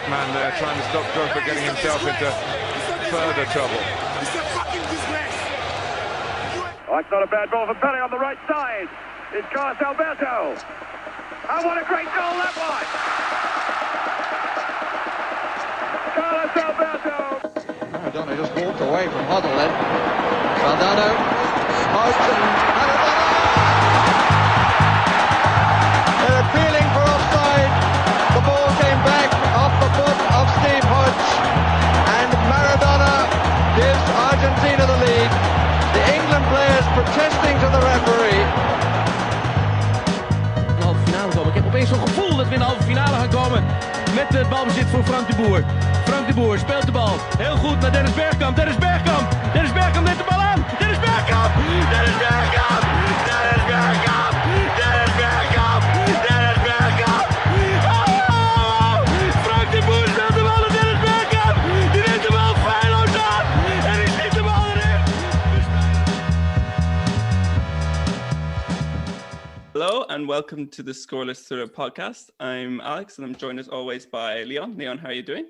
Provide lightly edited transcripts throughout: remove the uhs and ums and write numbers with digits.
man there trying to stop Drogba getting himself into further trouble. Oh, it's not a bad ball for Pele on the right side. It's Carlos Alberto. And what a great goal that was! Carlos Alberto. Maradona just walked away from Huddle then. Maradona smoked and Maradona! They're appealing for offside. The ball came back off the foot of Steve Hodge. And Maradona gives Argentina the lead. The England players protesting to the referee. De halve finale komen. Ik heb opeens zo'n gevoel dat we in de halve finale gaan komen. Met het balbezit voor Frank de Boer. Frank de Boer speelt de bal. Heel goed naar Dennis Bergkamp. Dennis Bergkamp. Dennis Bergkamp neemt de bal aan. Dennis Bergkamp. Dennis Bergkamp. Dennis Bergkamp. Dennis Bergkamp. Dennis Bergkamp. Oh! Frank de Boer speelt de bal naar Dennis Bergkamp. Die neemt de bal feilloos aan. En die schiet de bal erin. Hello and welcome to the Scoreless Thriller podcast. I'm Alex and I'm joined as always by Leon. Leon, how are you doing?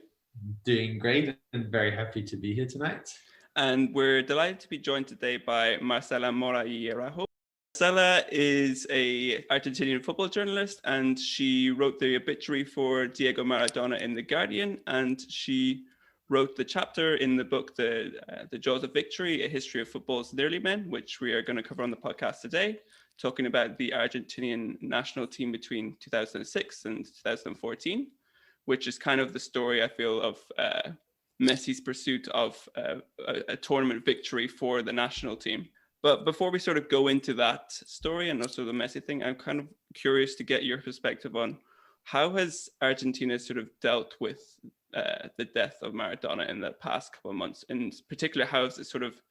Doing great and very happy to be here tonight. And we're delighted to be joined today by Marcela Mora y Araujo. Marcela is an Argentinian football journalist and she wrote the obituary for Diego Maradona in The Guardian, and she wrote the chapter in the book, The Jaws of Victory, A History of Football's Nearly Men, which we are going to cover on the podcast today, talking about the Argentinian national team between 2006 and 2014, which is kind of the story, I feel, of Messi's pursuit of a tournament victory for the national team. But before we sort of go into that story and also the Messi thing, I'm kind of curious to get your perspective on how has Argentina sort of dealt with the death of Maradona in the past couple of months? In particular, how has it sort of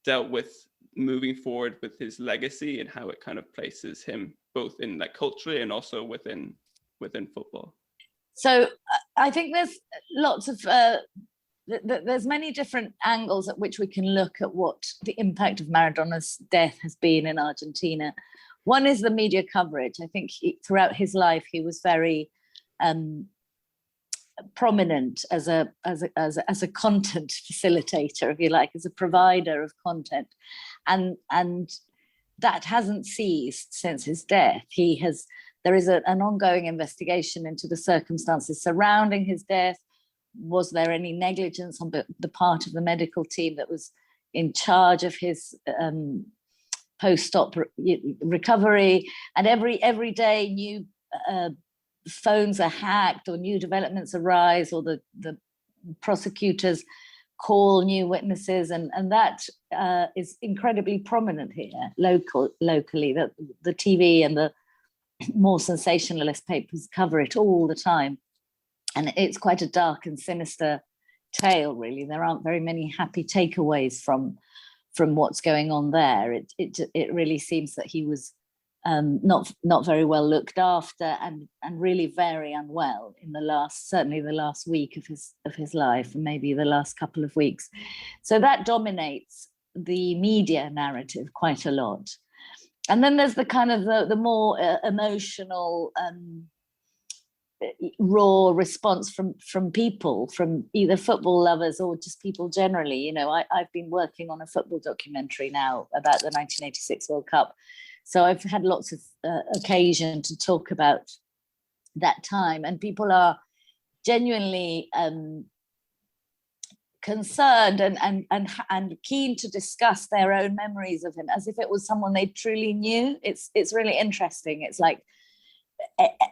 dealt with moving forward with his legacy and how it kind of places him both in like culturally and also within football? So I think there's lots of there's many different angles at which we can look at what the impact of Maradona's death has been in Argentina. One is the media coverage. I think throughout his life he was very prominent as a content facilitator, if you like, as a provider of content, and that hasn't ceased since his death. There is an ongoing investigation into the circumstances surrounding his death. Was there any negligence on the part of the medical team that was in charge of his post-op recovery? And every day new phones are hacked or new developments arise, or the prosecutors call new witnesses, and that is incredibly prominent here locally. That the TV and the more sensationalist papers cover it all the time, and it's quite a dark and sinister tale, really. There aren't very many happy takeaways from what's going on there. It really seems that he was not very well looked after and really very unwell in certainly the last week of his life, and maybe the last couple of weeks. So that dominates the media narrative quite a lot. And then there's the kind of the more emotional, raw response from people, from either football lovers or just people generally. You know, I've been working on a football documentary now about the 1986 World Cup. So I've had lots of occasion to talk about that time, and people are genuinely concerned and keen to discuss their own memories of him as if it was someone they truly knew. It's really interesting. It's like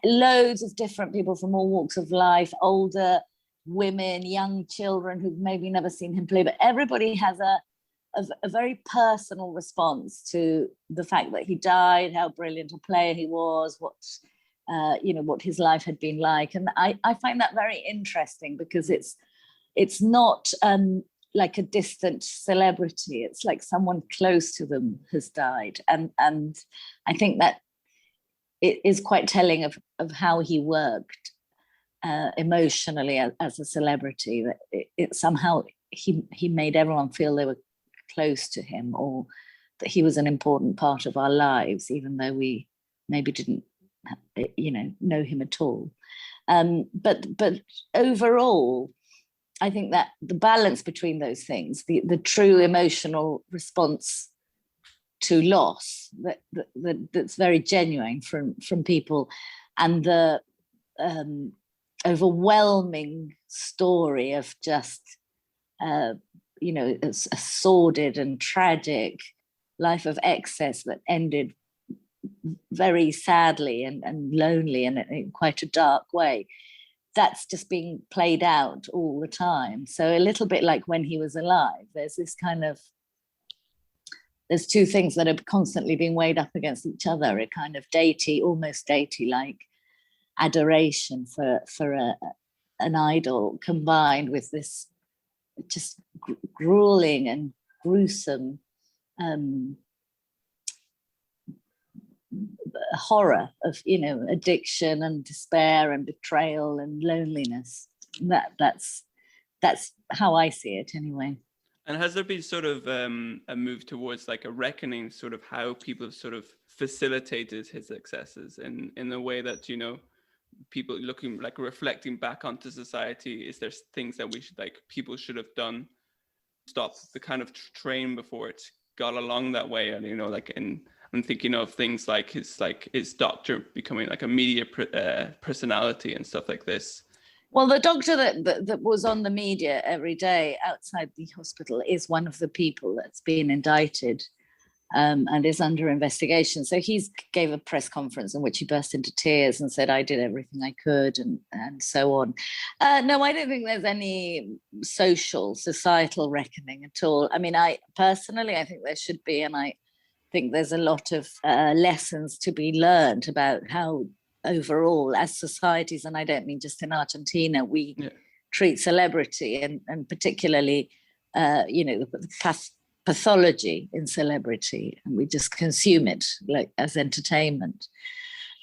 loads of different people from all walks of life, older women, young children who've maybe never seen him play, but everybody has a very personal response to the fact that he died, how brilliant a player he was, what his life had been like. And I find that very interesting, because it's not like a distant celebrity. It's like someone close to them has died. And I think that it is quite telling of how he worked emotionally as a celebrity, that it somehow he made everyone feel they were close to him, or that he was an important part of our lives, even though we maybe didn't know him at all. But overall, I think that the balance between those things, the true emotional response to loss that's very genuine from people, and the overwhelming story of just a sordid and tragic life of excess that ended very sadly and lonely and in quite a dark way. That's just being played out all the time. So a little bit like when he was alive, there's this kind of, there's two things that are constantly being weighed up against each other, a kind of almost deity-like adoration for an idol, combined with this just grueling and gruesome horror of addiction and despair and betrayal and loneliness. That's how I see it anyway. And has there been sort of a move towards like a reckoning, sort of how people have sort of facilitated his successes in the way that people looking, like, reflecting back onto society? Is there things that people should have done, stop the kind of train before it got along that way? And I'm thinking of things like his doctor becoming like a media personality and stuff like this. Well, the doctor that was on the media every day outside the hospital is one of the people that's been indicted and is under investigation. So he gave a press conference in which he burst into tears and said, "I did everything I could," and so on. No, I don't think there's any societal reckoning at all. I mean, I think there should be, and I think there's a lot of lessons to be learned about how overall as societies, and I don't mean just in Argentina, we treat celebrity and particularly the pathology in celebrity, and we just consume it like as entertainment.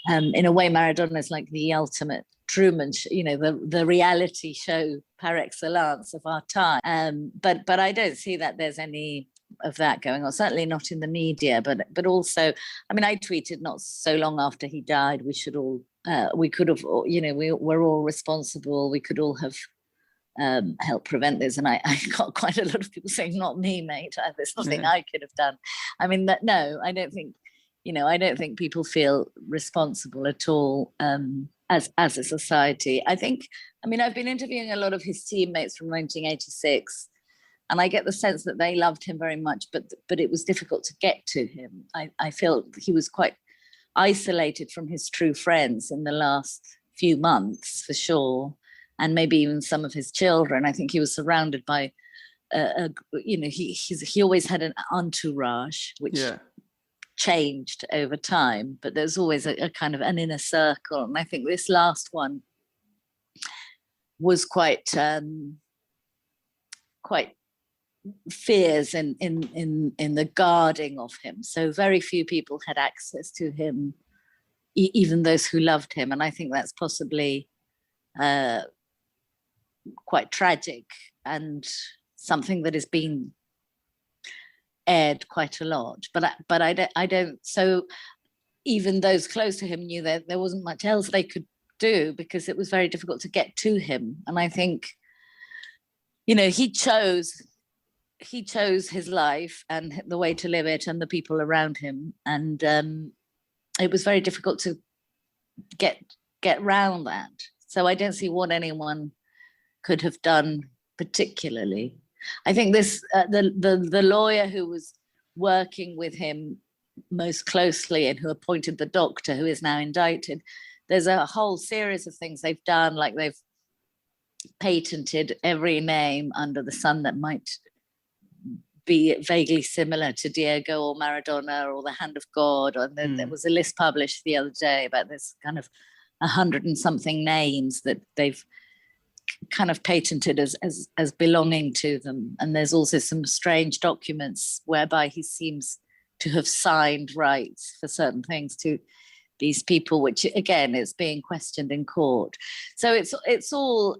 In a way, Maradona is like the ultimate Truman, the reality show par excellence of our time. But I don't see that there's any of that going on, certainly not in the media, but also, I mean, I tweeted not so long after he died, we could have, we're all responsible, we could all have helped prevent this. And I got quite a lot of people saying, "Not me, mate, there's nothing I could have done." I mean, no, I don't think people feel responsible at all as a society. I've been interviewing a lot of his teammates from 1986, and I get the sense that they loved him very much, but it was difficult to get to him. I feel he was quite isolated from his true friends in the last few months, for sure, and maybe even some of his children. I think he was surrounded by, he always had an entourage, which changed over time, but there's always a kind of an inner circle. And I think this last one was quite fierce in the guarding of him. So very few people had access to him, even those who loved him. And I think that's possibly quite tragic and something that has been aired quite a lot. But I don't. So even those close to him knew that there wasn't much else they could do because it was very difficult to get to him. And I think, he chose his life and the way to live it and the people around him. And it was very difficult to get around that. So I don't see what anyone could have done particularly. I think this the lawyer who was working with him most closely and who appointed the doctor who is now indicted, there's a whole series of things they've done, like they've patented every name under the sun that might be vaguely similar to Diego or Maradona or the Hand of God. And then there was a list published the other day about this kind of 100 and something names that they've kind of patented as belonging to them. And there's also some strange documents whereby he seems to have signed rights for certain things to these people, which again is being questioned in court. So it's all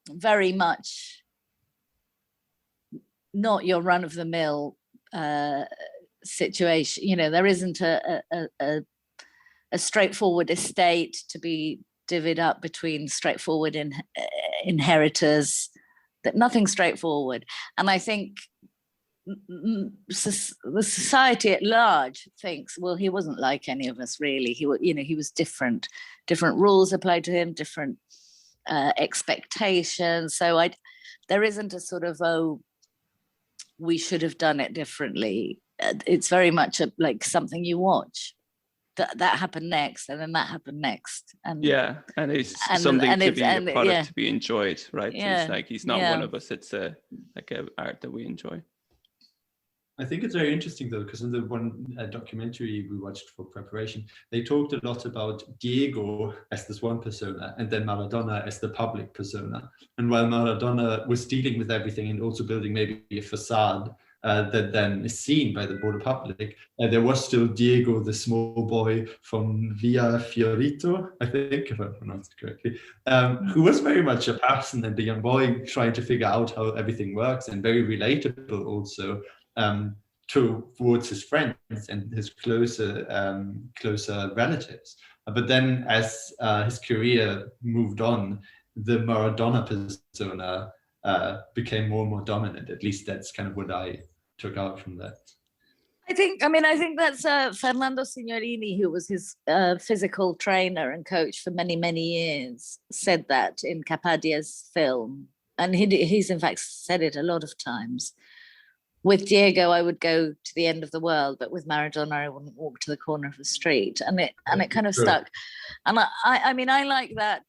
very much not your run-of-the-mill situation. There isn't a straightforward estate to be divvied up between straightforward inheritors, that nothing straightforward. And I think the society at large thinks, well, he wasn't like any of us really. He was different. Different rules applied to him, different expectations. So there isn't a sort of, oh, we should have done it differently. It's very much like something you watch. That happened next, and then that happened next, and and it's something to be a product to be enjoyed, right? Yeah. It's like he's not one of us. It's like a art that we enjoy. I think it's very interesting though, because in the one documentary we watched for preparation, they talked a lot about Diego as this one persona and then Maradona as the public persona. And while Maradona was dealing with everything and also building maybe a facade that then is seen by the broader public, there was still Diego, the small boy from Via Fiorito, I think, if I pronounced it correctly, who was very much a person and a young boy trying to figure out how everything works, and very relatable also towards his friends and his closer relatives. But then as his career moved on, the Maradona persona became more and more dominant. At least that's kind of what I took out from that. I think that's Fernando Signorini, who was his physical trainer and coach for many, many years, said that in Capadia's film. And he's in fact said it a lot of times. With Diego, I would go to the end of the world, but with Maradona, I wouldn't walk to the corner of the street. And it kind of stuck. And I mean, I like that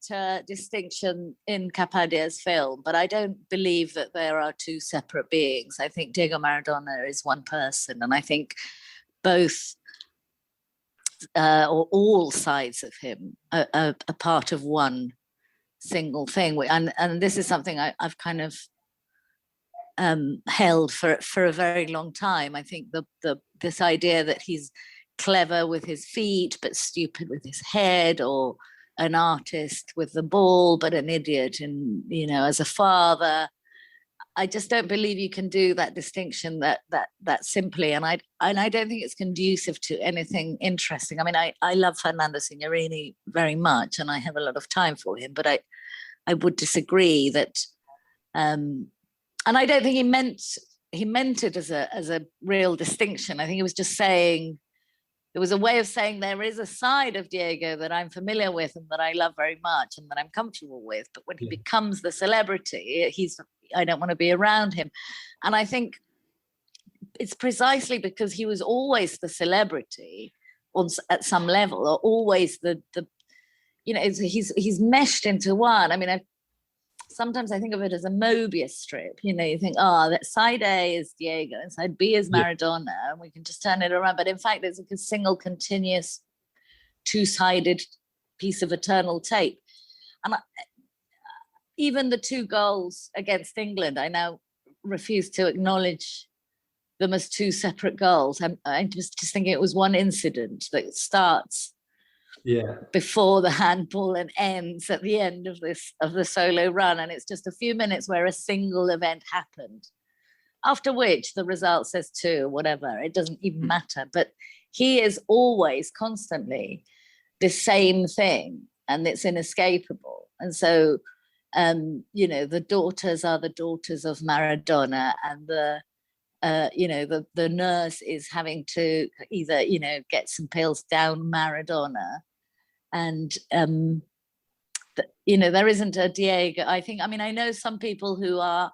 distinction in Capadia's film, but I don't believe that there are two separate beings. I think Diego Maradona is one person. And I think both or all sides of him are part of one single thing. And this is something I've kind of held for a very long time. I think this idea that he's clever with his feet but stupid with his head, or an artist with the ball but an idiot as a father, I just don't believe you can do that distinction that simply, and I don't think it's conducive to anything interesting. I mean, I love Fernando Signorini very much and I have a lot of time for him, but I would disagree that and I don't think he meant it as a real distinction. I think he was just saying, it was a way of saying there is a side of Diego that I'm familiar with and that I love very much and that I'm comfortable with. But when he becomes the celebrity, I don't want to be around him. And I think it's precisely because he was always the celebrity at some level, or always he's meshed into one. I mean, sometimes I think of it as a Mobius strip. You think, that side A is Diego and side B is Maradona, and we can just turn it around. But in fact, it's like a single continuous two-sided piece of eternal tape. And even the 2 goals against England, I now refuse to acknowledge them as 2 separate goals. I'm just thinking it was one incident that starts before the handball and ends at the end of the solo run, and it's just a few minutes where a single event happened, after which the result says 2 or whatever, it doesn't even matter. But he is always constantly the same thing, and it's inescapable. And so the daughters are the daughters of Maradona, and the nurse is having to either get some pills down Maradona, and there isn't a Diego. I know some people who are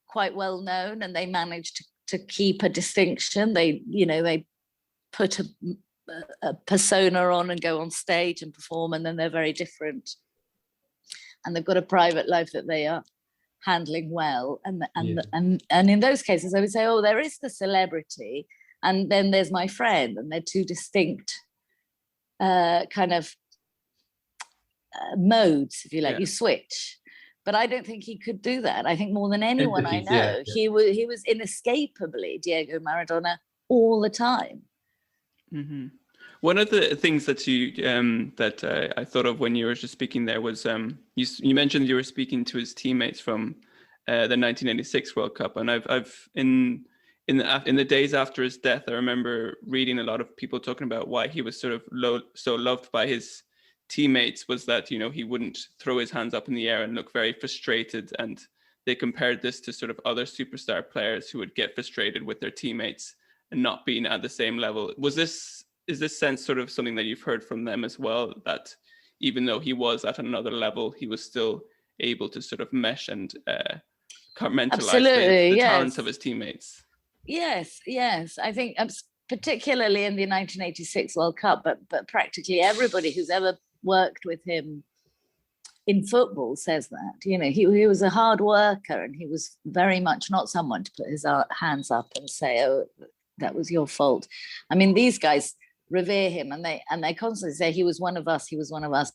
quite well known and they manage to keep a distinction. They put a persona on and go on stage and perform, and then they're very different, and they've got a private life that they are handling well. And in those cases I would say, there is the celebrity, and then there's my friend, and they're 2 distinct kind of modes, if you like. You switch. But I don't think he could do that. I think more than anyone I know, he was inescapably Diego Maradona all the time. Mm-hmm. One of the things that you I thought of when you were just speaking there was you mentioned you were speaking to his teammates from the 1986 World Cup, and I've in the days after his death, I remember reading a lot of people talking about why he was sort of so loved by his teammates was that, you know, he wouldn't throw his hands up in the air and look very frustrated. And they compared this to sort of other superstar players who would get frustrated with their teammates and not being at the same level. Is this sense sort of something that you've heard from them as well, that even though he was at another level, he was still able to sort of mesh and compartmentalize the talents of his teammates? Yes. I think particularly in the 1986 World Cup, but practically everybody who's ever worked with him in football says that. You know, he was a hard worker, and he was very much not someone to put his hands up and say, "Oh, that was your fault." I mean, these guys revere him, and they constantly say he was one of us,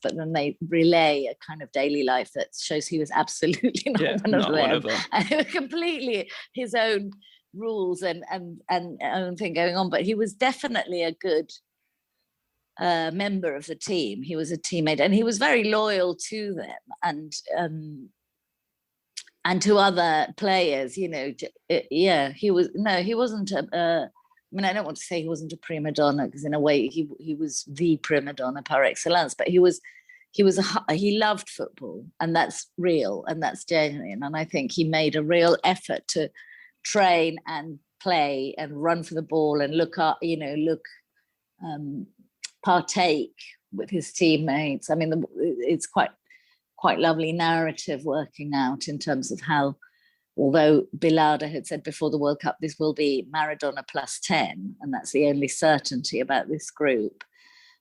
but then they relay a kind of daily life that shows he was absolutely not one of them. And completely his own rules and own thing going on. But he was definitely a good member of the team. He was a teammate, and he was very loyal to them and to other players. You know, he wasn't I mean, I don't want to say he wasn't a prima donna, because in a way he was the prima donna par excellence, but he loved football, and that's real and that's genuine. And I think he made a real effort to train and play and run for the ball and partake with his teammates. I mean, it's quite lovely narrative working out in terms of how, although Bilarda had said before the World Cup, this will be Maradona plus 10, and that's the only certainty about this group,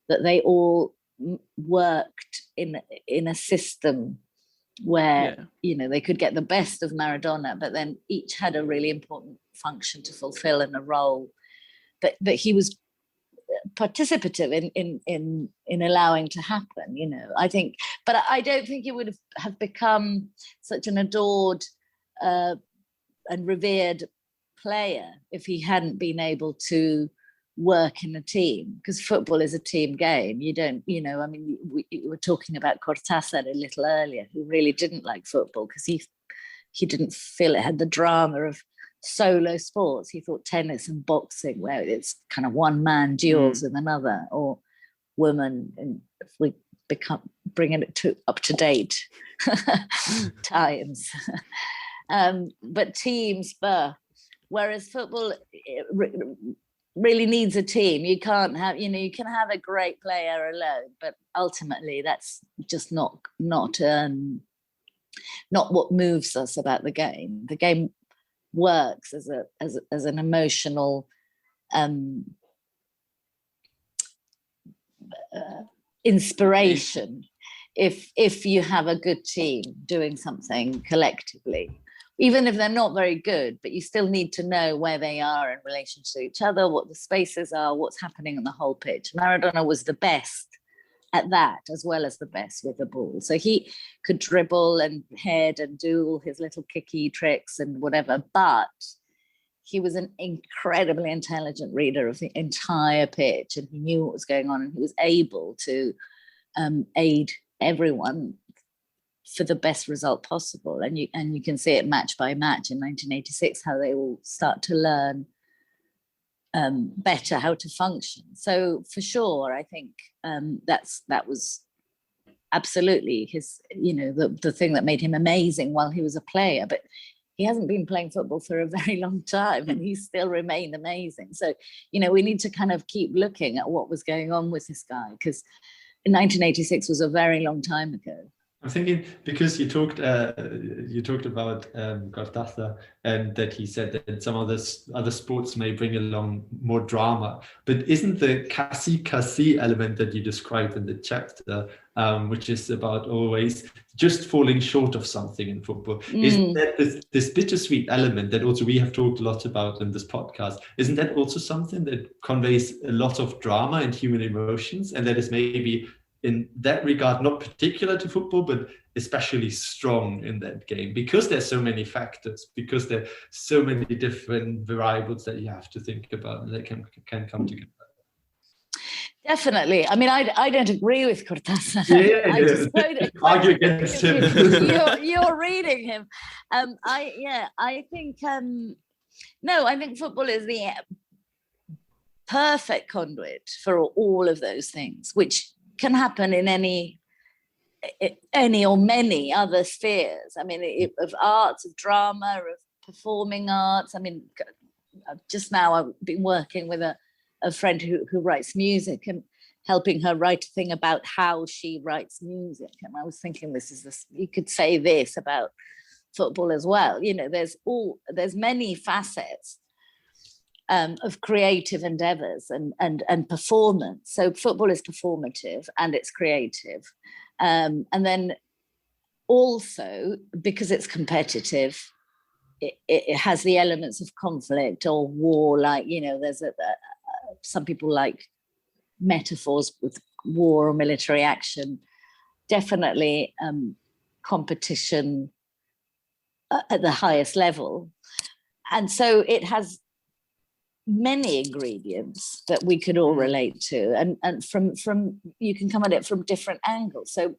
that they all worked in a system where, you know, they could get the best of Maradona, but then each had a really important function to fulfill and a role that he was participative in allowing to happen, you know. I think, but I don't think he would have become such an adored and revered player if he hadn't been able to work in a team, because football is a team game. You don't, you know, I mean, we were talking about Cortázar a little earlier, who really didn't like football because he didn't feel it had the drama of solo sports. He thought tennis and boxing, where it's kind of one man duels with another, or woman, and if we bringing it up to date times. But teams, whereas football really needs a team. You can't have, you know, you can have a great player alone, but ultimately that's just not what moves us about the game. The game works as an emotional inspiration if you have a good team doing something collectively, even if they're not very good, but you still need to know where they are in relation to each other, what the spaces are, what's happening on the whole pitch. Maradona was the best at that, as well as the best with the ball. So he could dribble and head and do all his little kicky tricks and whatever, but he was an incredibly intelligent reader of the entire pitch, and he knew what was going on, and he was able to aid everyone for the best result possible. And you can see it match by match in 1986, how they all start to learn better how to function. So for sure, I think that was absolutely his, you know, the thing that made him amazing while he was a player. But he hasn't been playing football for a very long time, and he still remained amazing. So, you know, we need to kind of keep looking at what was going on with this guy, because 1986 was a very long time ago. I'm thinking, because you talked about Cortázar, and that he said that some other sports may bring along more drama, but isn't the kasi element that you described in the chapter, which is about always just falling short of something in football, isn't that this bittersweet element that also we have talked a lot about in this podcast? Isn't that also something that conveys a lot of drama and human emotions, and that is maybe in that regard not particular to football, but especially strong in that game, because there's so many factors, because there are so many different variables that you have to think about, and they can come together? Definitely. I mean, I don't agree with Cortázar. I just argue against him. You're reading him. I think I think football is the perfect conduit for all of those things, which can happen in any or many other spheres. I mean, of arts, of drama, of performing arts. I mean, just now I've been working with a friend who writes music and helping her write a thing about how she writes music. And I was thinking, you could say this about football as well. You know, there's many facets of creative endeavors and performance. So football is performative and it's creative. And then also, because it's competitive, it has the elements of conflict or war. Like, you know, there's some people like metaphors with war or military action. Definitely competition at the highest level. And so it has many ingredients that we could all relate to, and from you can come at it from different angles. So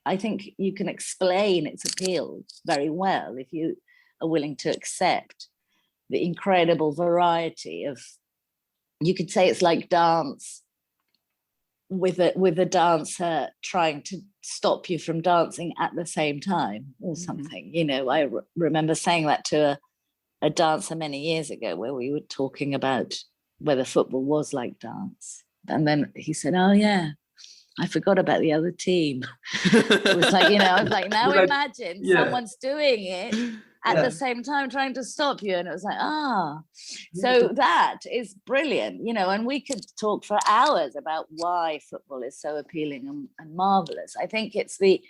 I think you can explain its appeal very well if you are willing to accept the incredible variety of, you could say it's like dance with a dancer trying to stop you from dancing at the same time or something. You know, I remember saying that to a dancer many years ago, where we were talking about whether football was like dance. And then he said, oh yeah, I forgot about the other team. It was like, you know, I was like, now imagine someone's doing it at the same time trying to stop you. And it was like, so that is brilliant, you know, and we could talk for hours about why football is so appealing and marvelous. I think it's the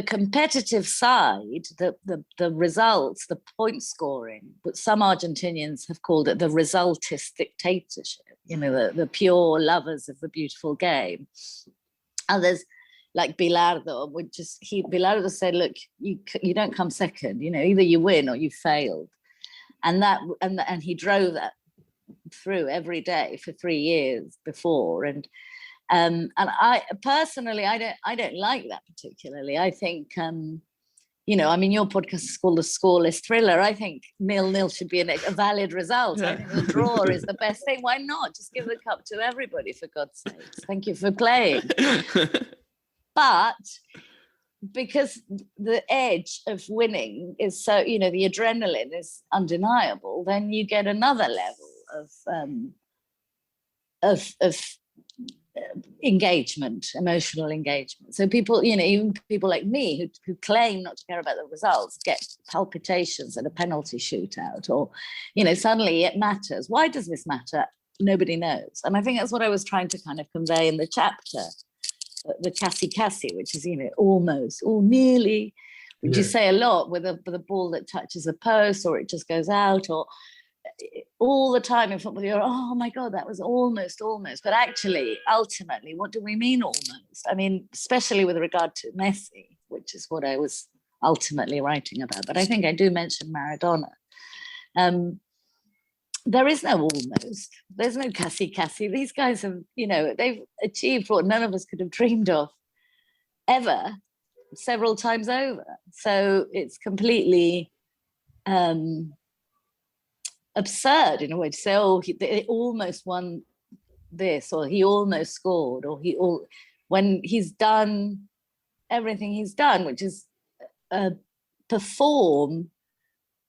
competitive side, the results, the point scoring, but some Argentinians have called it the resultist dictatorship, you know, the pure lovers of the beautiful game. Others, like Bilardo, Bilardo said, look, you don't come second, you know, either you win or you failed. And he drove that through every day for 3 years before. And I personally, I don't like that particularly. I think, you know, I mean, your podcast is called The Scoreless Thriller. I think 0-0 should be a valid result. I think the draw is the best thing. Why not? Just give the cup to everybody, for God's sakes. Thank you for playing. But because the edge of winning is so, you know, the adrenaline is undeniable, then you get another level of engagement, emotional engagement. So people, you know, even people like me who claim not to care about the results get palpitations at a penalty shootout, or, you know, suddenly it matters. Why does this matter? Nobody knows. And I think that's what I was trying to kind of convey in the chapter, the Cassie, which is, you know, almost or nearly, which you say a lot with a ball that touches a post or it just goes out, or all the time in football you're, oh my God, that was almost. But actually, ultimately, what do we mean almost? I mean, especially with regard to Messi, which is what I was ultimately writing about. But I think I do mention Maradona. There is no almost. There's no Cassie. These guys have, you know, they've achieved what none of us could have dreamed of ever, several times over. So it's completely absurd in a way to say, oh, they almost won this, or he almost scored, or when he's done everything he's done, which is perform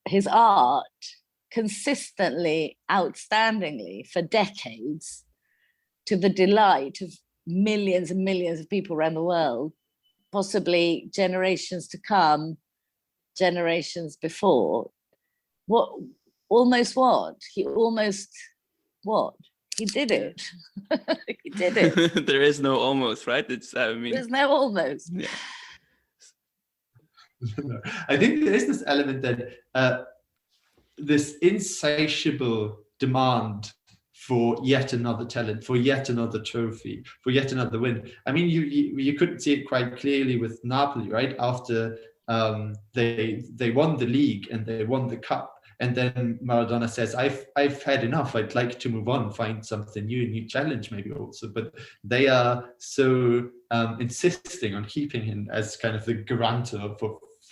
his art consistently, outstandingly for decades, to the delight of millions and millions of people around the world, possibly generations to come, generations before. He did it. He did it. There is no almost, right? It's, I mean, there's no almost. Yeah. I think there is this element that this insatiable demand for yet another talent, for yet another trophy, for yet another win. I mean, you couldn't see it quite clearly with Napoli, right? After they won the league and they won the cup, and then Maradona says, I've had enough. I'd like to move on, find something new challenge maybe also. But they are so insisting on keeping him as kind of the guarantor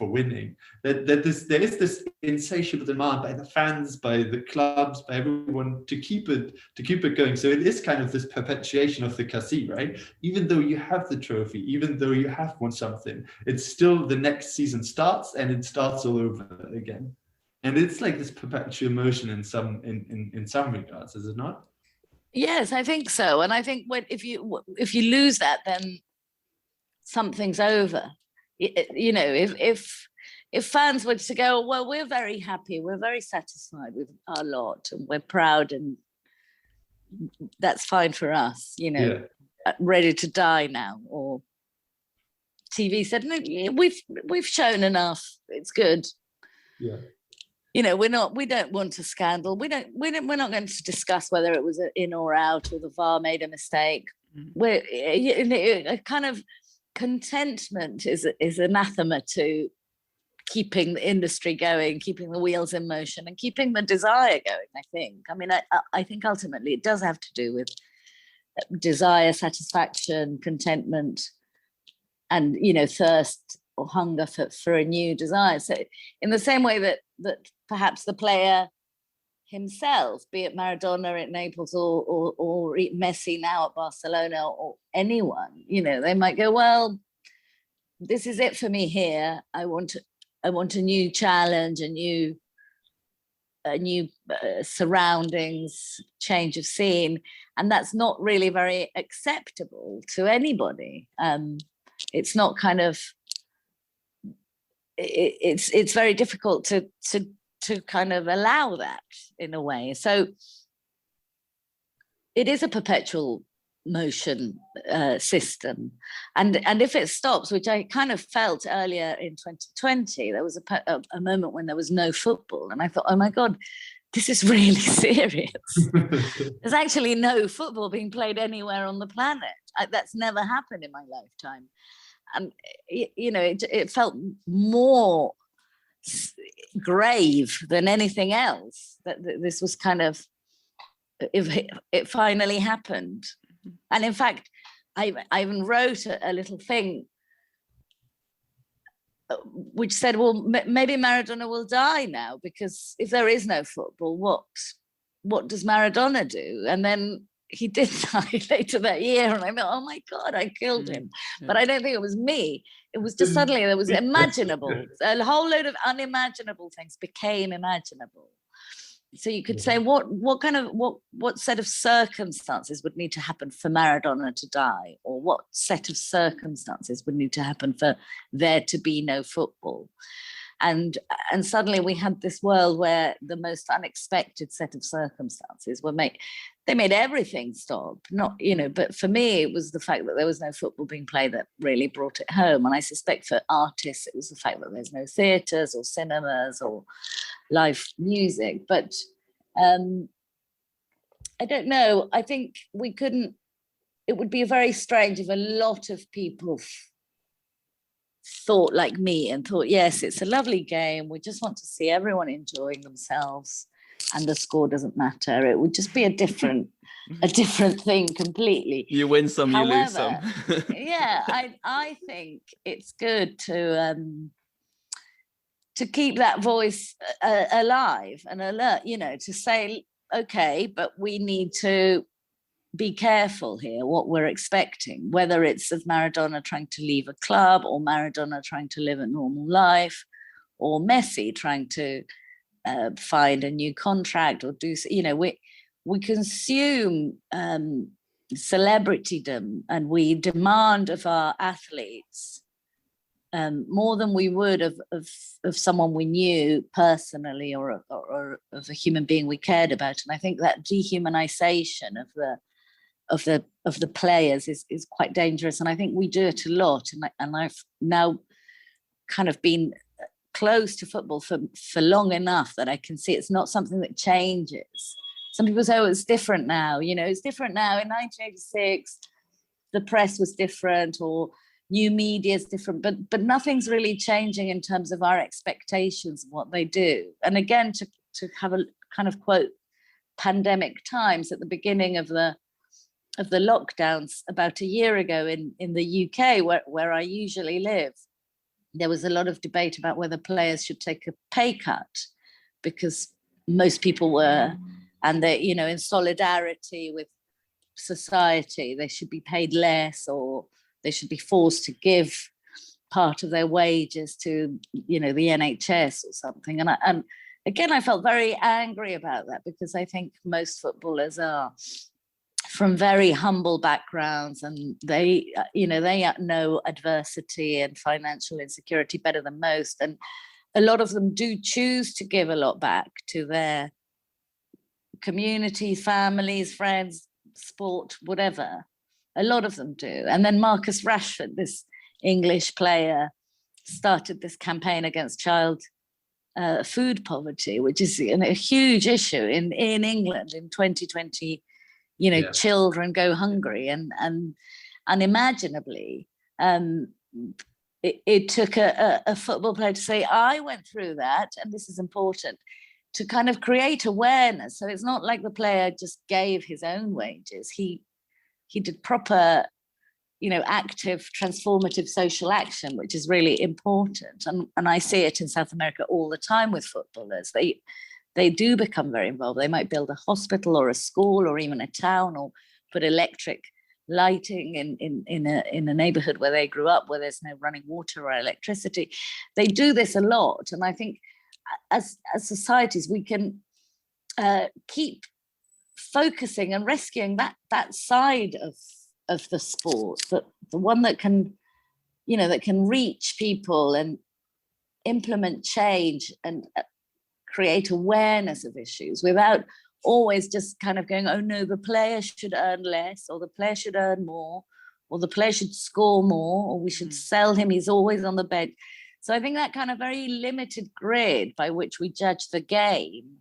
winning. There is this insatiable demand by the fans, by the clubs, by everyone to keep it going. So it is kind of this perpetuation of the Caree, right? Even though you have the trophy, even though you have won something, it's still the next season starts and it starts all over again. And it's like this perpetual motion in some regards, is it not? Yes, I think so. And I think if you lose that, then something's over. You know, if fans were to go, well, we're very happy, we're very satisfied with our lot, and we're proud, and that's fine for us, you know, ready to die now. Or TV said, no, we've shown enough, it's good. Yeah. You know, we don't want a scandal. We're not going to discuss whether it was in or out, or the VAR made a mistake. We're a kind of contentment is anathema to keeping the industry going, keeping the wheels in motion, and keeping the desire going. I think. I mean, I think ultimately it does have to do with desire, satisfaction, contentment, and, you know, thirst or hunger for a new desire. So in the same way that perhaps the player himself, be it Maradona at Naples or Messi now at Barcelona, or anyone, you know, they might go, well, this is it for me here. I want a new challenge, a new surroundings, change of scene, and that's not really very acceptable to anybody. It's not kind of. It's very difficult to kind of allow that in a way. So it is a perpetual motion system, and if it stops, which I kind of felt earlier in 2020, there was a moment when there was no football, and I thought, oh my God, this is really serious. There's actually no football being played anywhere on the planet. That's never happened in my lifetime. And, you know, it felt more grave than anything else that this was kind of, it finally happened. And in fact, I even wrote a little thing which said, well, maybe Maradona will die now, because if there is no football, what does Maradona do? And then he did die later that year, and I thought, oh my God, I killed him. Yeah. But I don't think it was me. It was just suddenly there was imaginable. A whole load of unimaginable things became imaginable. So you could say, what set of circumstances would need to happen for Maradona to die, or what set of circumstances would need to happen for there to be no football? And suddenly we had this world where the most unexpected set of circumstances they made everything stop. Not, you know, but for me, it was the fact that there was no football being played that really brought it home. And I suspect for artists, it was the fact that there's no theatres or cinemas or live music. But I don't know. I think it would be very strange if a lot of people thought like me and thought, yes, it's a lovely game, we just want to see everyone enjoying themselves, and the score doesn't matter. It would just be a different thing completely. You win some, you lose some. Yeah, I think it's good to keep that voice alive and alert, you know, to say, okay, but we need to be careful here what we're expecting, whether it's of Maradona trying to leave a club, or Maradona trying to live a normal life, or Messi trying to find a new contract, or do, you know, we consume celebritydom, and we demand of our athletes more than we would of someone we knew personally, or of a human being we cared about. And I think that dehumanization of the players is quite dangerous, and I think we do it a lot. And I've now kind of been close to football for long enough that I can see it's not something that changes. Some people say, oh, it's different now. You know, it's different now. In 1986, the press was different, or new media is different, but nothing's really changing in terms of our expectations of what they do. And again, to have a kind of quote pandemic times, at the beginning of the lockdowns about a year ago in the UK, where I usually live, there was a lot of debate about whether players should take a pay cut, because most people were, and they, you know, in solidarity with society, they should be paid less, or they should be forced to give part of their wages to, you know, the NHS or something. And again, I felt very angry about that, because I think most footballers are from very humble backgrounds, and they, you know, they know adversity and financial insecurity better than most. And a lot of them do choose to give a lot back to their communities, families, friends, sport, whatever. A lot of them do. And then Marcus Rashford, this English player, started this campaign against child food poverty, which is a huge issue in England in 2020. You know, yeah. Children go hungry, and unimaginably, it took a football player to say, I went through that, and this is important, to kind of create awareness. So it's not like the player just gave his own wages. He did proper, you know, active, transformative social action, which is really important. And I see it in South America all the time with footballers. They do become very involved. They might build a hospital or a school or even a town, or put electric lighting in a neighborhood where they grew up, where there's no running water or electricity. They do this a lot. And I think as societies, we can keep focusing and rescuing that side of the sport, the one that can, you know, that can reach people and implement change and create awareness of issues, without always just kind of going, oh no, the player should earn less, or the player should earn more, or the player should score more, or we should sell him, he's always on the bench. So I think that kind of very limited grid by which we judge the game,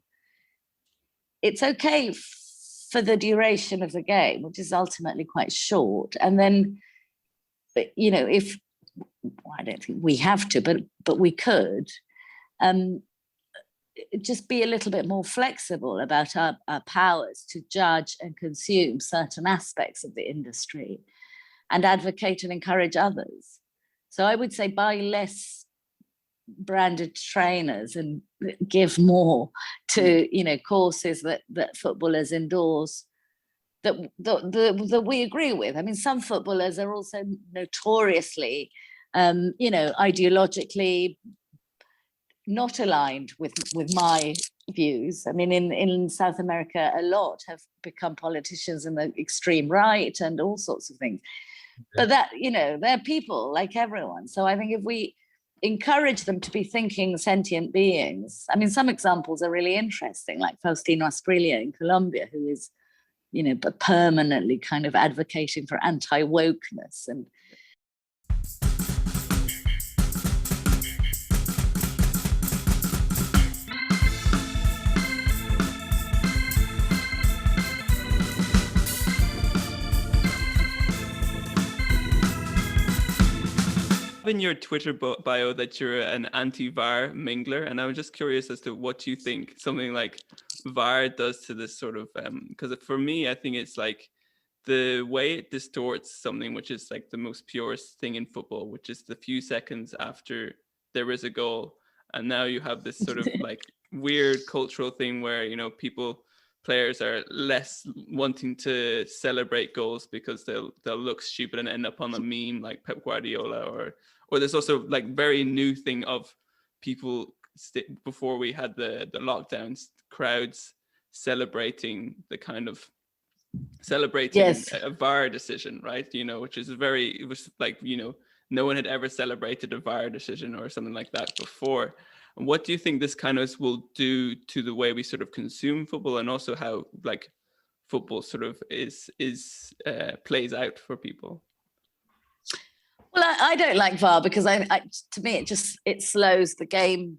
it's okay for the duration of the game, which is ultimately quite short. And then, you know, I don't think we have to, but we could, just be a little bit more flexible about our powers to judge and consume certain aspects of the industry, and advocate and encourage others. So I would say buy less branded trainers and give more to, you know, courses that footballers endorse, that we agree with. I mean, some footballers are also notoriously, you know, ideologically not aligned with my views. I mean, in South America, a lot have become politicians in the extreme right and all sorts of things. Yeah. But that, you know, they're people like everyone. So I think if we encourage them to be thinking sentient beings, I mean, some examples are really interesting, like Faustino Asprilla in Colombia, who is, you know, but permanently kind of advocating for anti-wokeness. And in your Twitter bio that you're an anti-VAR mingler, and I was just curious as to what you think something like VAR does to this sort of, because for me, I think it's like the way it distorts something which is like the most purest thing in football, which is the few seconds after there is a goal. And now you have this sort of like weird cultural thing where, you know, players are less wanting to celebrate goals because they'll look stupid and end up on a meme like Pep Guardiola, or there's also like very new thing of people before we had the lockdowns, crowds celebrating yes. a VAR decision, right? You know, which is it was like, you know, no one had ever celebrated a VAR decision or something like that before. And what do you think this kind of will do to the way we sort of consume football, and also how like football sort of plays out for people? Well, I don't like VAR because to me it slows the game.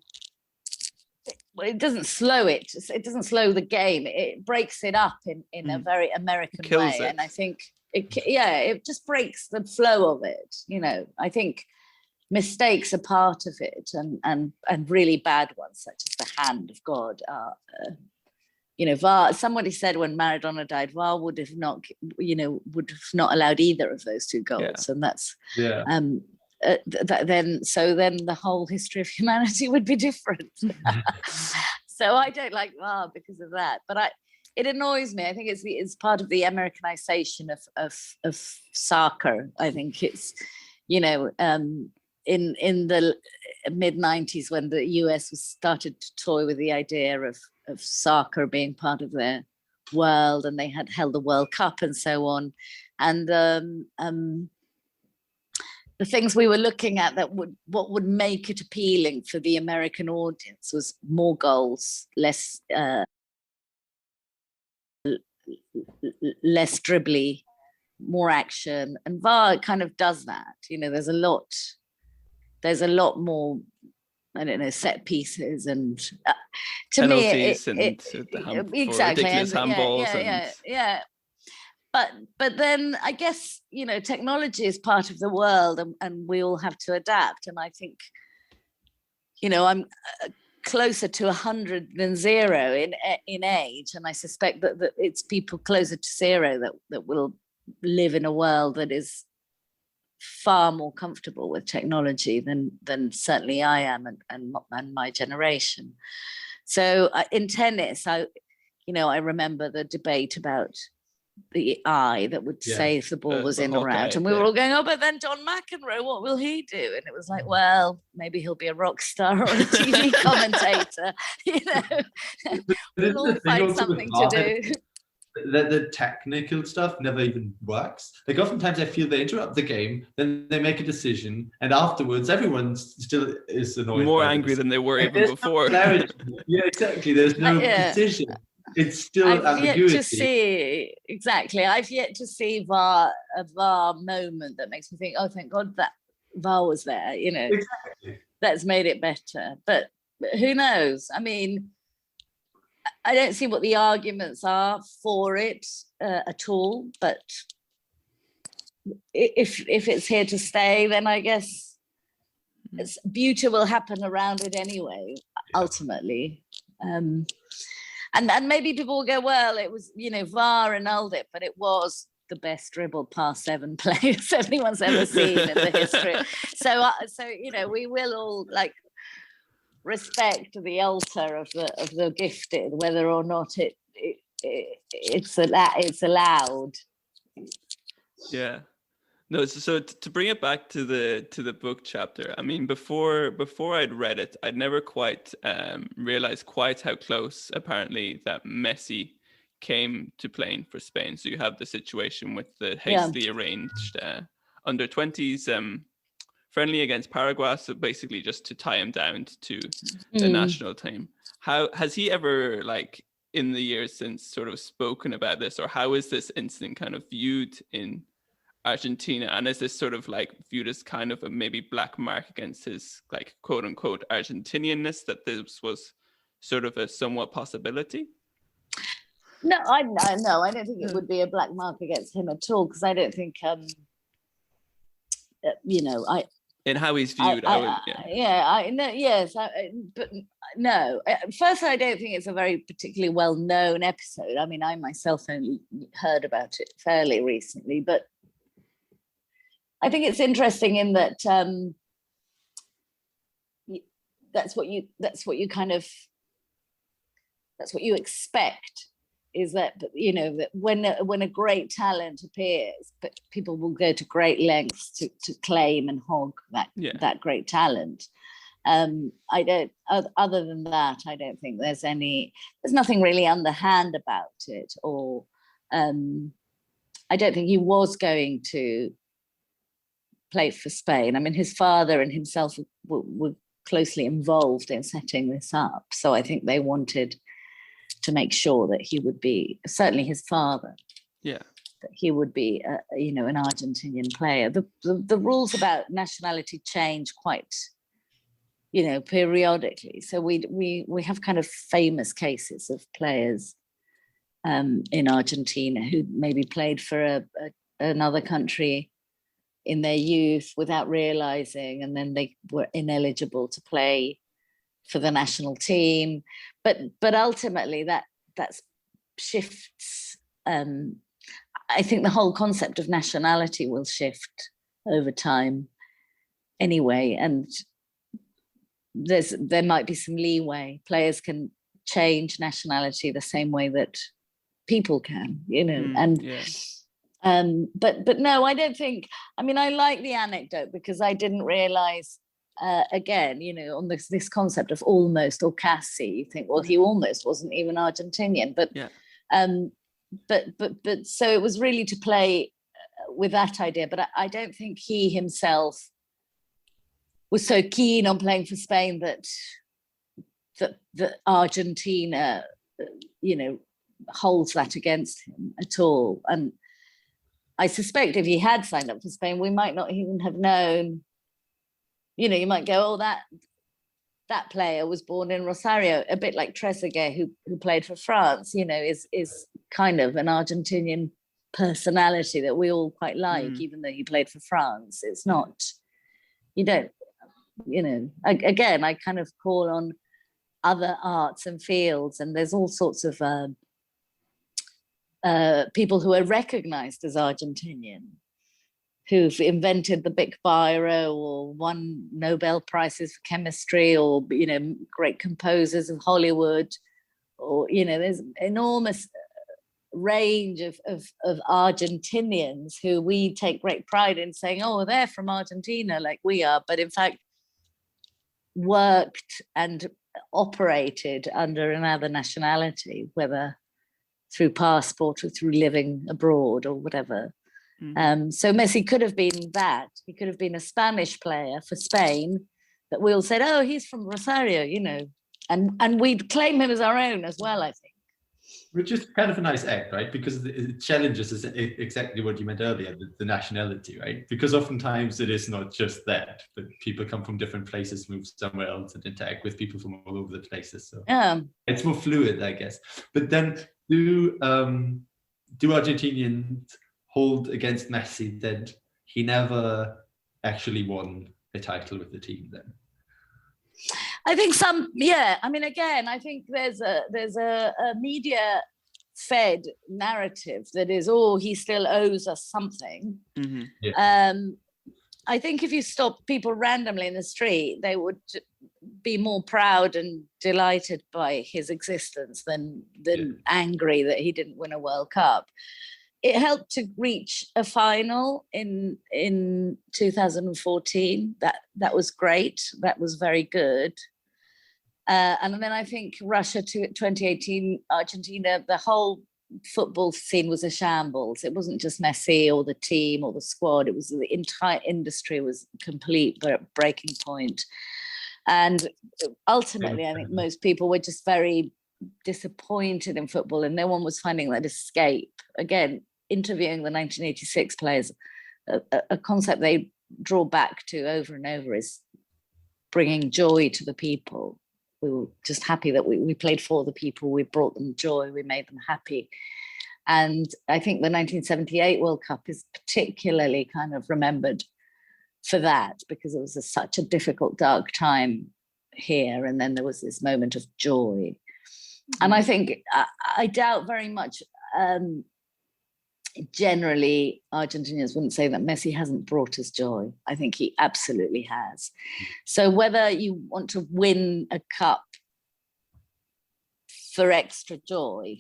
Well, it doesn't slow it. It doesn't slow the game. It breaks it up in a very American way, and I think it just breaks the flow of it. You know, I think mistakes are part of it, and really bad ones, such as the hand of God, are. You know, VAR. Somebody said when Maradona died, VAR would have not allowed either of those two goals, and that's then the whole history of humanity would be different. So I don't like VAR because of that, but it annoys me. I think it's part of the Americanization of soccer. I think it's, you know, in the mid-90s when the US was started to toy with the idea of soccer being part of their world, and they had held the World Cup and so on, and the things we were looking at what would make it appealing for the American audience was more goals, less dribbly, more action, and VAR kind of does that. You know, there's a lot more, I don't know, set pieces and to penalties me exactly, ridiculous handballs. Yeah. But then I guess, you know, technology is part of the world, and we all have to adapt. And I think, you know, I'm closer to 100 than 0 in age, and I suspect that it's people closer to 0 that will live in a world that is far more comfortable with technology than certainly I am and my generation. So in tennis, I remember the debate about the eye that would say if the ball was in or out, and we were all going, oh, but then John McEnroe, what will he do? And it was like, well, maybe he'll be a rock star or a TV commentator, you know. We'll all find something to do. The technical stuff never even works. Like oftentimes I feel they interrupt the game, then they make a decision, and afterwards everyone still is annoyed. More angry than they were even before. Yeah, exactly. There's no decision. It's still ambiguity. I've yet to see a VAR moment that makes me think, oh, thank God that VAR was there, you know. Exactly. That's made it better. But who knows? I mean, I don't see what the arguments are for it at all, but if it's here to stay, then I guess beauty will happen around it anyway, ultimately. And maybe people will go, well, it was, you know, VAR annulled it, but it was the best dribbled past 7 players anyone's ever seen in the history. So you know, we will all like respect the altar of the gifted, whether or not it's allowed. Yeah. No, so to bring it back to the book chapter, I mean, before I'd read it, I'd never quite realized quite how close apparently that Messi came to playing for Spain. So you have the situation with the hastily arranged under 20s friendly against Paraguay, so basically just to tie him down to the national team. How has he ever, like, in the years since, sort of spoken about this, or how is this incident kind of viewed in Argentina, and is this sort of like viewed as kind of a maybe black mark against his, like, quote unquote Argentinianness, that this was sort of a somewhat possibility? No, I don't think it would be a black mark against him at all, because I don't think you know, in how he's viewed. But no. First, I don't think it's a very particularly well-known episode. I mean, I myself only heard about it fairly recently, but I think it's interesting in that that's what you expect, is that, you know, that when a great talent appears, but people will go to great lengths to claim and hog that great talent. I don't, other than that, I don't think there's nothing really underhand about it, or I don't think he was going to play for Spain. I mean, his father and himself were closely involved in setting this up, so I think they wanted to make sure that he would be, certainly his father, that he would be you know, an Argentinian player. The rules about nationality change quite, you know, periodically, so we have kind of famous cases of players in Argentina who maybe played for another country in their youth without realizing, and then they were ineligible to play for the national team, but ultimately that shifts. I think the whole concept of nationality will shift over time. anyway, and there might be some leeway. Players can change nationality the same way that people can, but no, I don't think. I mean, I like the anecdote because I didn't realize. Again, on this concept of almost or quasi, you think, well, he almost wasn't even Argentinian, but so it was really to play with that idea. But I don't think he himself was so keen on playing for Spain that Argentina, holds that against him at all. And I suspect if he had signed up for Spain, we might not even have known. You might go, oh, that player was born in Rosario, a bit like Trezeguet, who played for France, is kind of an Argentinian personality that we all quite like, even though he played for France. It's not, again, I kind of call on other arts and fields, and there's all sorts of people who are recognized as Argentinian, who've invented the Bic Biro or won Nobel Prizes for chemistry, or great composers of Hollywood, or there's enormous range of Argentinians who we take great pride in saying, oh, they're from Argentina like we are, but in fact worked and operated under another nationality, whether through passport or through living abroad or whatever. So Messi could have been that. He could have been a Spanish player for Spain that we all said, oh, he's from Rosario, and we'd claim him as our own as well, I think. Which is kind of a nice act, right? Because it challenges is exactly what you meant earlier, the nationality, right? Because oftentimes it is not just that, but people come from different places, move somewhere else, and interact with people from all over the places. So it's more fluid, I guess. But then do Argentinians hold against Messi that he never actually won a title with the team then? I think I mean, again, I think there's a media fed narrative that is, oh, he still owes us something. I think if you stop people randomly in the street, they would be more proud and delighted by his existence than angry that he didn't win a World Cup. It helped to reach a final in 2014. That was great. That was very good. And then I think Russia to 2018, Argentina, the whole football scene was a shambles. It wasn't just Messi or the team or the squad. It was the entire industry was complete breaking point. And ultimately, I think most people were just very disappointed in football, and no one was finding that escape. Again, interviewing the 1986 players, a concept they draw back to over and over is bringing joy to the people. We were just happy that we played for the people, we brought them joy, we made them happy. And I think the 1978 World Cup is particularly kind of remembered for that, because it was such a difficult, dark time here. And then there was this moment of joy. And I think, I doubt very much, generally Argentinians wouldn't say that Messi hasn't brought us joy. I think he absolutely has. So whether you want to win a cup for extra joy,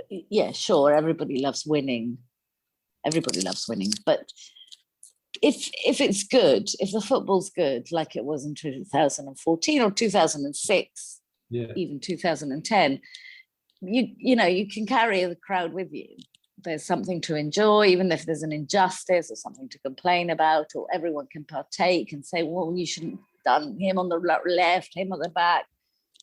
yeah, sure, everybody loves winning. But if it's good, if the football's good, like it was in 2014 or 2006, even 2010, you can carry the crowd with you. There's something to enjoy, even if there's an injustice or something to complain about, or everyone can partake and say, well, you shouldn't have done him on the left, him on the back.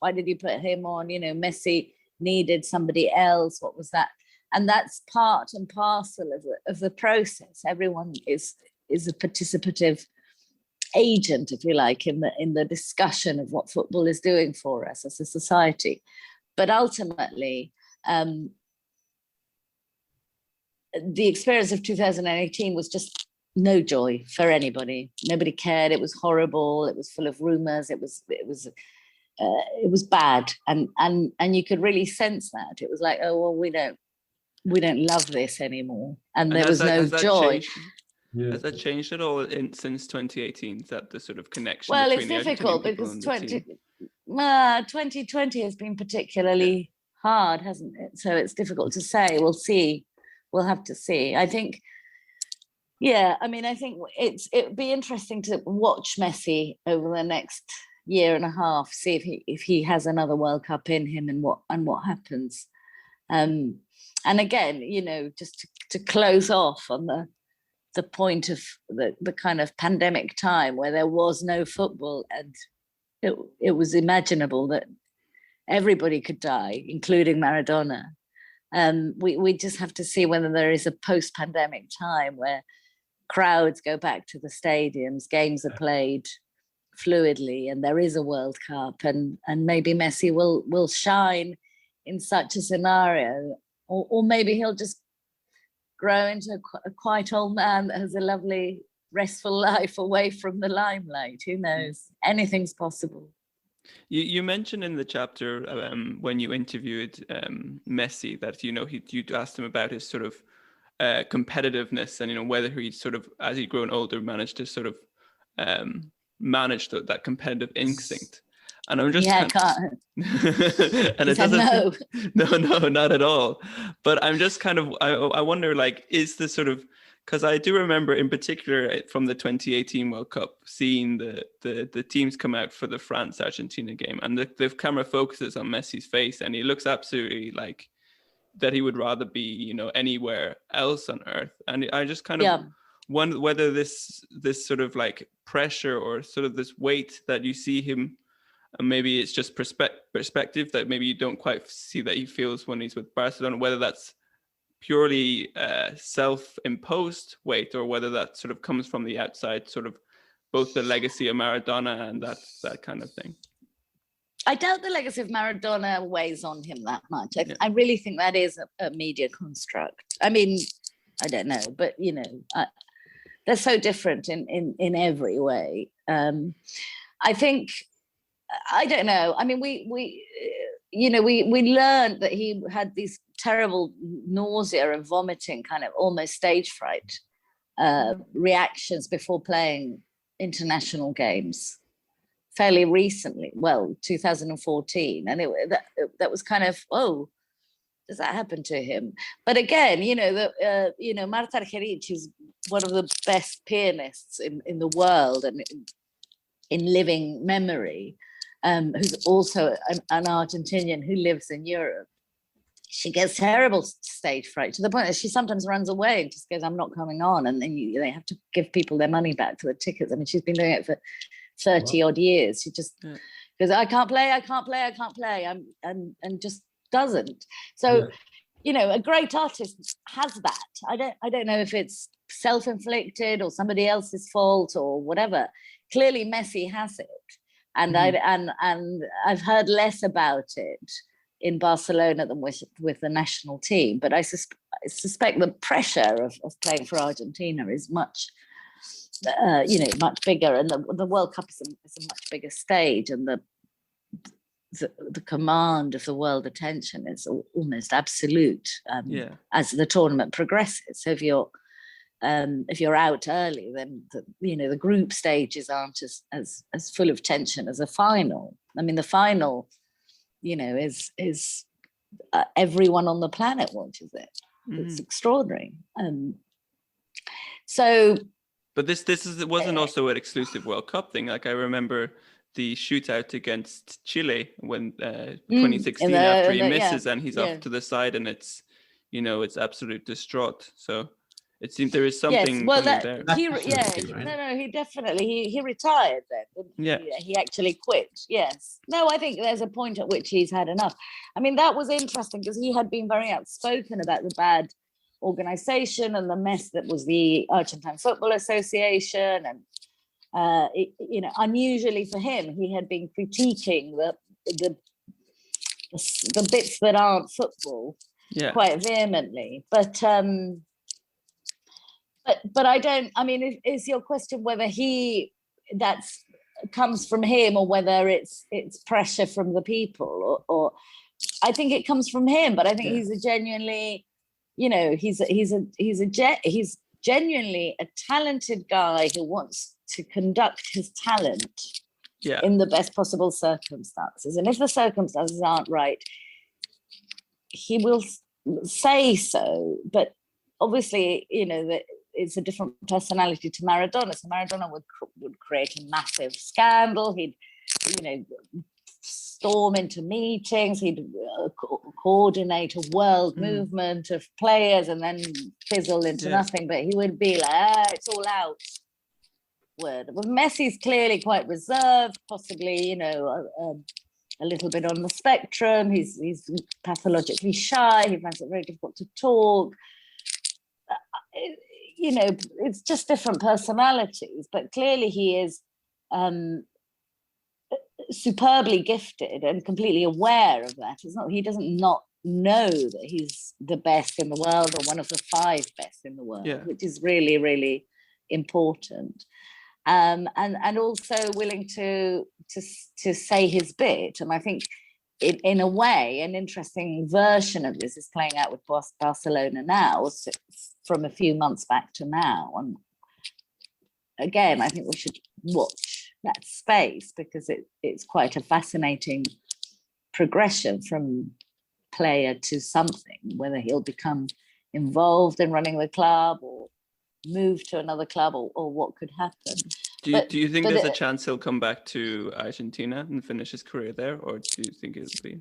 Why did you put him on? Messi needed somebody else. What was that? And that's part and parcel of the process. Everyone is a participative agent, if you like, in the discussion of what football is doing for us as a society. But ultimately, the experience of 2018 was just no joy for anybody. Nobody cared. It was horrible. It was full of rumors. It was bad, and you could really sense that. It was like, oh well, we don't love this anymore, and there was no joy. Yeah. Has that changed at all since 2018? Is that the sort of connection? Well, it's between the difficult Argentinian people because and the team? 2020 has been particularly hard, hasn't it? So it's difficult to say. We'll see. We'll have to see. I think, yeah, I mean, I think it'd be interesting to watch Messi over the next year and a half, see if he has another World Cup in him and what happens. And again, you know, just to close off on the point of the kind of pandemic time where there was no football and it was imaginable that everybody could die, including Maradona. We just have to see whether there is a post-pandemic time where crowds go back to the stadiums, games are played fluidly, and there is a World Cup, and maybe Messi will shine in such a scenario, or maybe he'll just grow into a quite old man that has a lovely, restful life away from the limelight. Who knows? Anything's possible. You mentioned in the chapter when you interviewed Messi that, you know, you'd asked him about his sort of competitiveness and, you know, whether he sort of, as he'd grown older, managed to sort of manage that competitive instinct. And I'm just and it doesn't no, not at all. But I'm just kind of I wonder, like, is the sort of, because I do remember in particular from the 2018 World Cup seeing the teams come out for the France-Argentina game, and the camera focuses on Messi's face and he looks absolutely like that he would rather be, you know, anywhere else on earth. And I just kind of wonder whether this sort of like pressure or sort of this weight that you see him, and maybe it's just perspective that maybe you don't quite see that he feels when he's with Barcelona, whether that's purely self-imposed weight or whether that sort of comes from the outside, sort of both the legacy of Maradona and that kind of thing. I doubt the legacy of Maradona weighs on him that much. I really think that is a media construct. I mean, I don't know, but, you know, they're so different in every way. I think, I don't know. I mean, we learned that he had these terrible nausea and vomiting, kind of almost stage fright reactions before playing international games fairly recently. Well, 2014, and that was kind of, oh, does that happen to him? But again, you know, Marta Argerich is one of the best pianists in the world and in living memory. Who's also an Argentinian who lives in Europe. She gets terrible stage fright to the point that she sometimes runs away and just goes, I'm not coming on. And then they have to give people their money back for the tickets. I mean, she's been doing it for 30 odd years. She just goes, I can't play. And just doesn't. So, you know, a great artist has that. I don't know if it's self-inflicted or somebody else's fault or whatever. Clearly Messi has it. And I've heard less about it in Barcelona than with the national team. But I suspect the pressure of playing for Argentina is much, much bigger. And the World Cup is a much bigger stage, and the command of the world attention is almost absolute as the tournament progresses. So if you're out early, then the group stages aren't as full of tension as a final. I mean, the final, you know, is everyone on the planet watches it. It's extraordinary. But it wasn't also an exclusive World Cup thing. Like I remember the shootout against Chile when 2016 after he misses and he's off to the side and it's, you know, it's absolute distraught. So it seems there is something there. He definitely he retired then. He actually quit. Yes. No, I think there's a point at which he's had enough. I mean, that was interesting because he had been very outspoken about the bad organization and the mess that was the Argentine Football Association, and unusually for him, he had been critiquing the bits that aren't football quite vehemently, but I don't. I mean, is your question whether that's comes from him or whether it's pressure from the people, or I think it comes from him. But I think he's a genuinely, you know, he's genuinely a talented guy who wants to conduct his talent in the best possible circumstances. And if the circumstances aren't right, he will say so. But obviously, you know, that it's a different personality to Maradona. So Maradona would create a massive scandal. He'd, you know, storm into meetings. He'd coordinate a world movement of players and then fizzle into nothing. But he would be like, it's all out. Well, Messi's clearly quite reserved, possibly, you know, a little bit on the spectrum. He's pathologically shy. He finds it very difficult to talk. You know, it's just different personalities, but clearly he is superbly gifted and completely aware of that. He doesn't not know that he's the best in the world or one of the 5 best in the world, which is really, really important. And also willing to say his bit. And I think in a way, an interesting version of this is playing out with Barcelona now, from a few months back to now. And again, I think we should watch that space, because it's quite a fascinating progression from player to something, whether he'll become involved in running the club or move to another club, or what could happen. Do you think there's a chance he'll come back to Argentina and finish his career there, or do you think it'll be,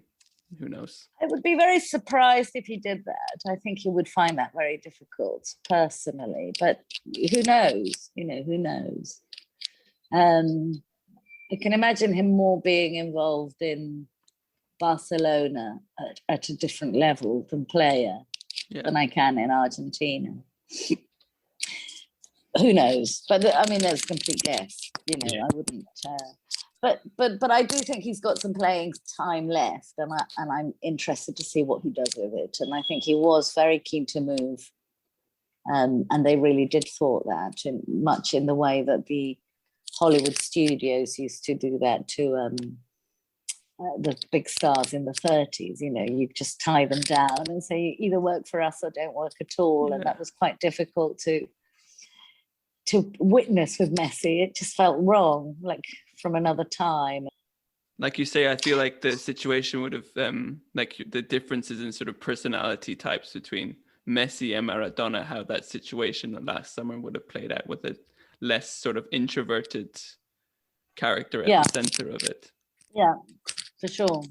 who knows? I would be very surprised if he did that. I think he would find that very difficult personally, but who knows? You know, who knows? I can imagine him more being involved in Barcelona at a different level than player than I can in Argentina. Who knows? But I mean, that's a complete guess. You know, I wouldn't. But I do think he's got some playing time left, and I'm interested to see what he does with it. And I think he was very keen to move, and they really did thought that, much in the way that the Hollywood studios used to do that to the big stars in the 30s. You know, you just tie them down and say, you either work for us or don't work at all, and that was quite difficult to witness with Messi. It just felt wrong, like from another time. Like you say, I feel like the situation would have, like the differences in sort of personality types between Messi and Maradona, how that situation last summer would have played out with a less sort of introverted character at the center of it. Yeah, for sure.